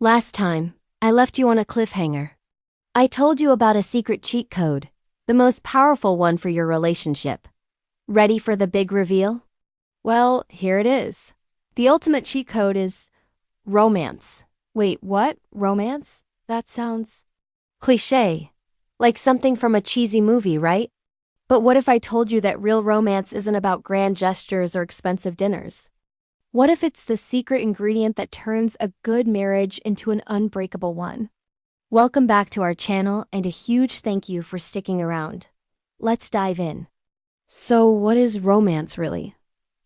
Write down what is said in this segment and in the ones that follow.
Last time, I left you on a cliffhanger. I told you about a secret cheat code, the most powerful one for your relationship. Ready for the big reveal? Well, here it is. The ultimate cheat code is romance. Wait, what? Romance? That sounds cliché, like something from a cheesy movie, right? But what if I told you that real romance isn't about grand gestures or expensive dinners? What if it's the secret ingredient that turns a good marriage into an unbreakable one? Welcome back to our channel and a huge thank you for sticking around. Let's dive in. So, what is romance really?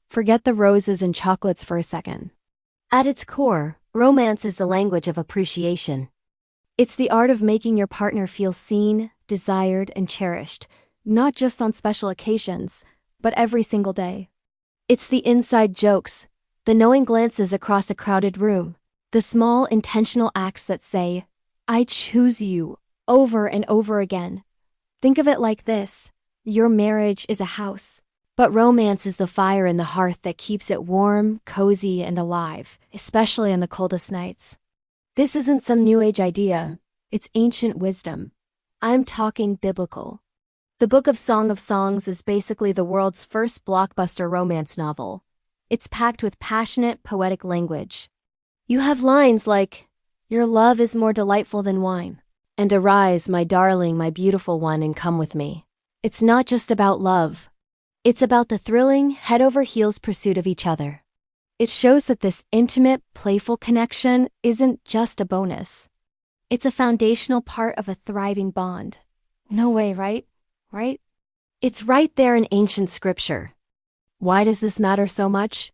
Forget the roses and chocolates for a second. At its core, romance is the language of appreciation. It's the art of making your partner feel seen, desired, and cherished, not just on special occasions, but every single day. It's the inside jokes, the knowing glances across a crowded room, the small intentional acts that say, "I choose you," over and over again. Think of it like this: your marriage is a house, but romance is the fire in the hearth that keeps it warm, cozy, and alive, especially on the coldest nights. This isn't some new age idea, it's ancient wisdom. I'm talking biblical. The Book of Songs is basically the world's first blockbuster romance novel. It's packed with passionate, poetic language. You have lines like, "Your love is more delightful than wine," and "Arise, my darling, my beautiful one, and come with me." It's not just about love. It's about the thrilling, head-over-heels pursuit of each other. It shows that this intimate, playful connection isn't just a bonus. It's a foundational part of a thriving bond. No way, right? Right? It's right there in ancient scripture. Why does this matter so much?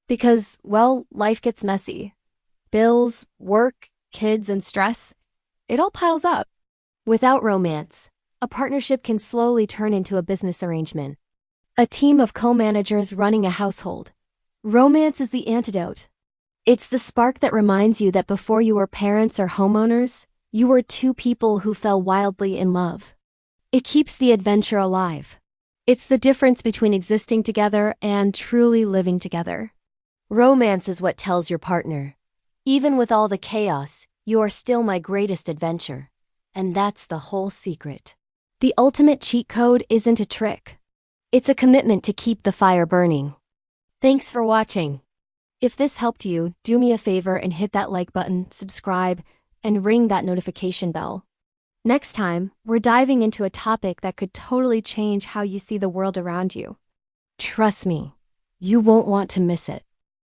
Because, well, life gets messy. Bills, work, kids, and stress. It all piles up. Without romance, a partnership can slowly turn into a business arrangement. A team of co-managers running a household. Romance is the antidote. It's the spark that reminds you that before you were parents or homeowners, you were two people who fell wildly in love. It keeps the adventure alive. It's the difference between existing together and truly living together. Romance is what tells your partner, even with all the chaos, you are still my greatest adventure. And that's the whole secret. The ultimate cheat code isn't a trick. It's a commitment to keep the fire burning. Thanks for watching. If this helped you, do me a favor and hit that like button, subscribe, and ring that notification bell. Next time, we're diving into a topic that could totally change how you see the world around you. Trust me, you won't want to miss it.